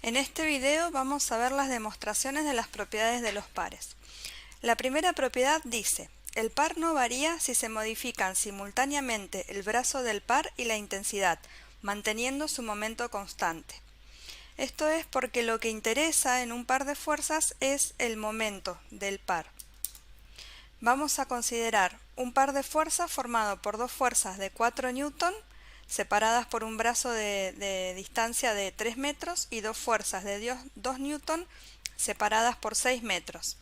En este video vamos a ver las demostraciones de las propiedades de los pares. La primera propiedad dice: el par no varía si se modifican simultáneamente el brazo del par y la intensidad, manteniendo su momento constante. Esto es porque lo que interesa en un par de fuerzas es el momento del par. Vamos a considerar un par de fuerzas formado por dos fuerzas de 4 newton separadas por un brazo de distancia de 3 metros y dos fuerzas de 2 newton separadas por 6 metros.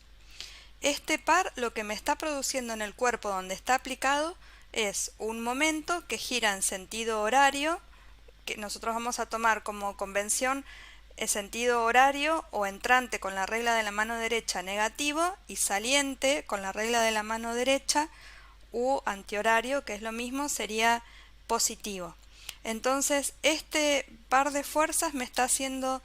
Este par lo que me está produciendo en el cuerpo donde está aplicado es un momento que gira en sentido horario, que nosotros vamos a tomar como convención el sentido horario o entrante con la regla de la mano derecha negativo y saliente con la regla de la mano derecha u antihorario, que es lo mismo, sería positivo. Entonces este par de fuerzas me está haciendo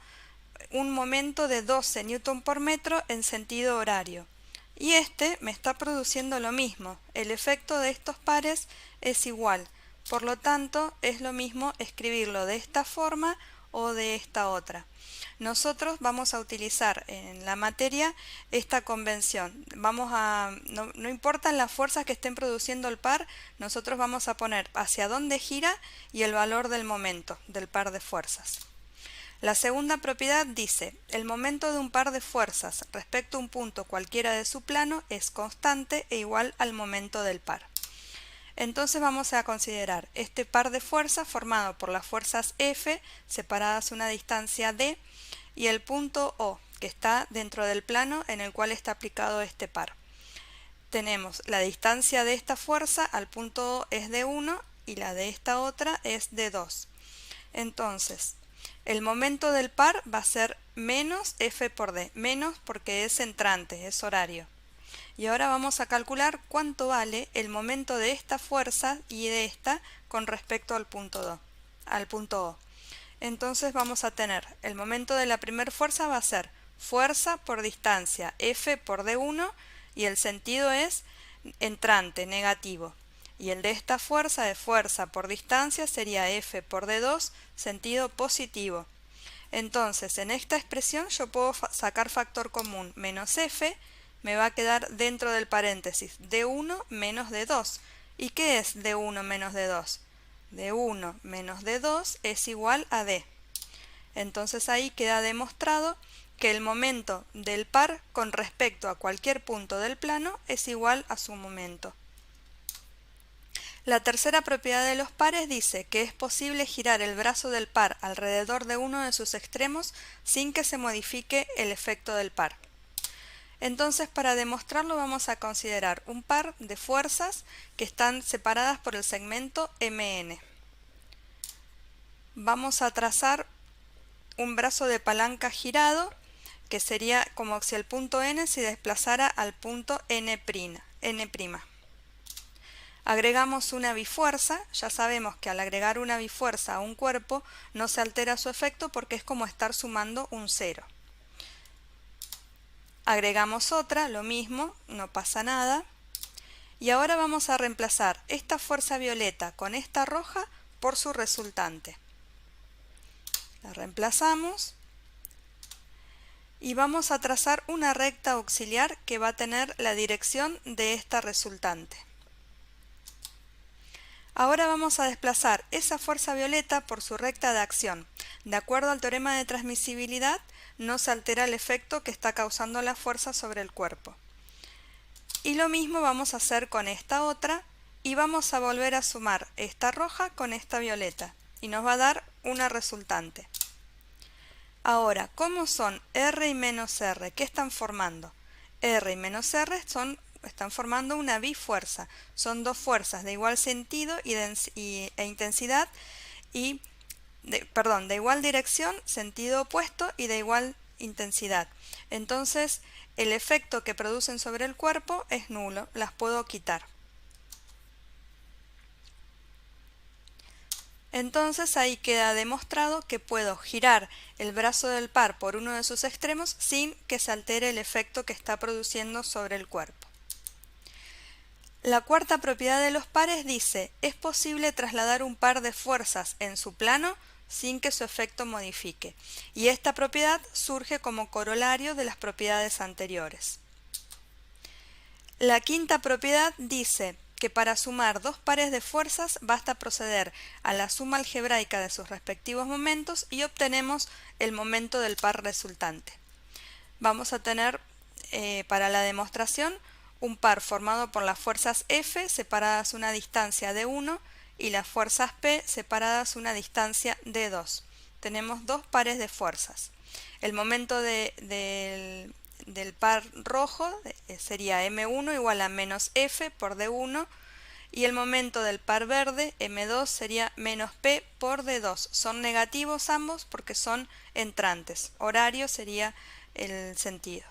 un momento de 12 newton por metro en sentido horario. Y este me está produciendo lo mismo. El efecto de estos pares es igual. Por lo tanto, es lo mismo escribirlo de esta forma o de esta otra. Nosotros vamos a utilizar en la materia esta convención. No importan las fuerzas que estén produciendo el par, nosotros vamos a poner hacia dónde gira y el valor del momento del par de fuerzas. La segunda propiedad dice: el momento de un par de fuerzas respecto a un punto cualquiera de su plano es constante e igual al momento del par. Entonces vamos a considerar este par de fuerzas formado por las fuerzas F separadas a una distancia D y el punto O, que está dentro del plano en el cual está aplicado este par. Tenemos la distancia de esta fuerza al punto O es de 1 y la de esta otra es de 2. Entonces, el momento del par va a ser menos F por D, menos porque es entrante, es horario. Y ahora vamos a calcular cuánto vale el momento de esta fuerza y de esta con respecto al punto O. Entonces vamos a tener, el momento de la primera fuerza va a ser fuerza por distancia, F por D1, y el sentido es entrante, negativo. Y el de esta fuerza de fuerza por distancia sería F por D2, sentido positivo. Entonces, en esta expresión yo puedo sacar factor común, menos F, me va a quedar dentro del paréntesis D1 menos D2. ¿Y qué es D1 menos D2? D1 menos D2 es igual a D. Entonces ahí queda demostrado que el momento del par con respecto a cualquier punto del plano es igual a su momento. La tercera propiedad de los pares dice que es posible girar el brazo del par alrededor de uno de sus extremos sin que se modifique el efecto del par. Entonces, para demostrarlo vamos a considerar un par de fuerzas que están separadas por el segmento MN. Vamos a trazar un brazo de palanca girado, que sería como si el punto N se desplazara al punto N'. Agregamos una bifuerza. Ya sabemos que al agregar una bifuerza a un cuerpo no se altera su efecto porque es como estar sumando un cero. Agregamos otra, lo mismo, no pasa nada. Y ahora vamos a reemplazar esta fuerza violeta con esta roja por su resultante. La reemplazamos y vamos a trazar una recta auxiliar que va a tener la dirección de esta resultante. Ahora vamos a desplazar esa fuerza violeta por su recta de acción. De acuerdo al teorema de transmisibilidad, no se altera el efecto que está causando la fuerza sobre el cuerpo. Y lo mismo vamos a hacer con esta otra y vamos a volver a sumar esta roja con esta violeta y nos va a dar una resultante. Ahora, ¿cómo son R y menos R? ¿Qué están formando? R y menos R están formando una bifuerza. Son dos fuerzas de igual sentido e intensidad de igual dirección, sentido opuesto y de igual intensidad. Entonces, el efecto que producen sobre el cuerpo es nulo, las puedo quitar. Entonces ahí queda demostrado que puedo girar el brazo del par por uno de sus extremos sin que se altere el efecto que está produciendo sobre el cuerpo. La cuarta propiedad de los pares dice: es posible trasladar un par de fuerzas en su plano sin que su efecto modifique. Y esta propiedad surge como corolario de las propiedades anteriores. La quinta propiedad dice que para sumar dos pares de fuerzas basta proceder a la suma algebraica de sus respectivos momentos y obtenemos el momento del par resultante. Vamos a tener para la demostración un par formado por las fuerzas F separadas una distancia de 1 y las fuerzas P separadas una distancia de 2. Tenemos dos pares de fuerzas. El momento del par rojo sería M1 igual a menos F por D1 y el momento del par verde M2 sería menos P por D2. Son negativos ambos porque son entrantes. Horario sería el sentido.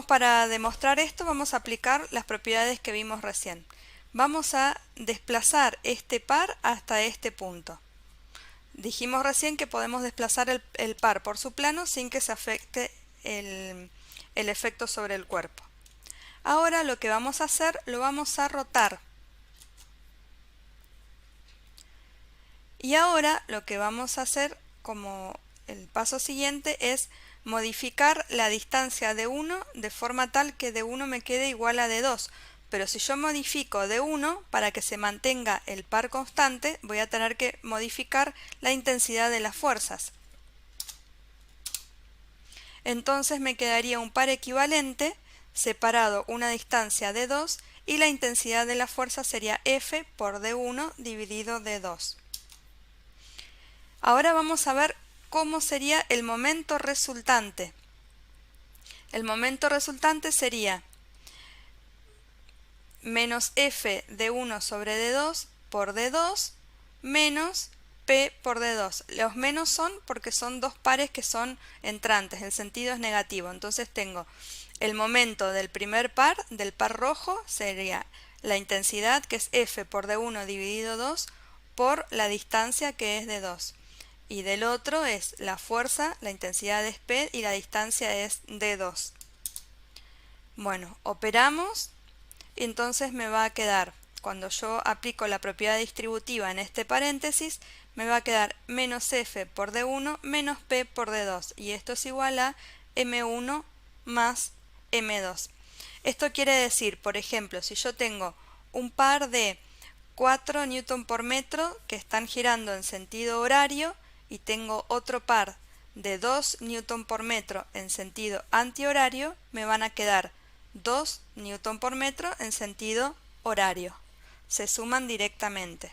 Para demostrar esto vamos a aplicar las propiedades que vimos recién. Vamos a desplazar este par hasta este punto. Dijimos recién que podemos desplazar el par por su plano sin que se afecte el efecto sobre el cuerpo. Ahora lo que vamos a hacer, lo vamos a rotar. Y ahora lo que vamos a hacer como el paso siguiente es modificar la distancia de 1 de forma tal que de 1 me quede igual a de 2. Pero si yo modifico de 1, para que se mantenga el par constante, voy a tener que modificar la intensidad de las fuerzas. Entonces me quedaría un par equivalente, separado una distancia de 2, y la intensidad de la fuerza sería F por D1 dividido de 2. Ahora vamos a ver cómo sería el momento resultante. El momento resultante sería menos F D1 sobre D2 por D2 menos P por D2. Los menos son porque son dos pares que son entrantes, el sentido es negativo. Entonces tengo el momento del primer par, del par rojo, sería la intensidad que es F por D1 dividido 2 por la distancia que es D2. Y del otro es la fuerza, la intensidad es P y la distancia es D2. Bueno, operamos y entonces me va a quedar, cuando yo aplico la propiedad distributiva en este paréntesis, me va a quedar menos F por D1 menos P por D2. Y esto es igual a M1 más M2. Esto quiere decir, por ejemplo, si yo tengo un par de 4 Newton por metro que están girando en sentido horario, y tengo otro par de 2 Newton por metro en sentido antihorario, me van a quedar 2 Newton por metro en sentido horario. Se suman directamente.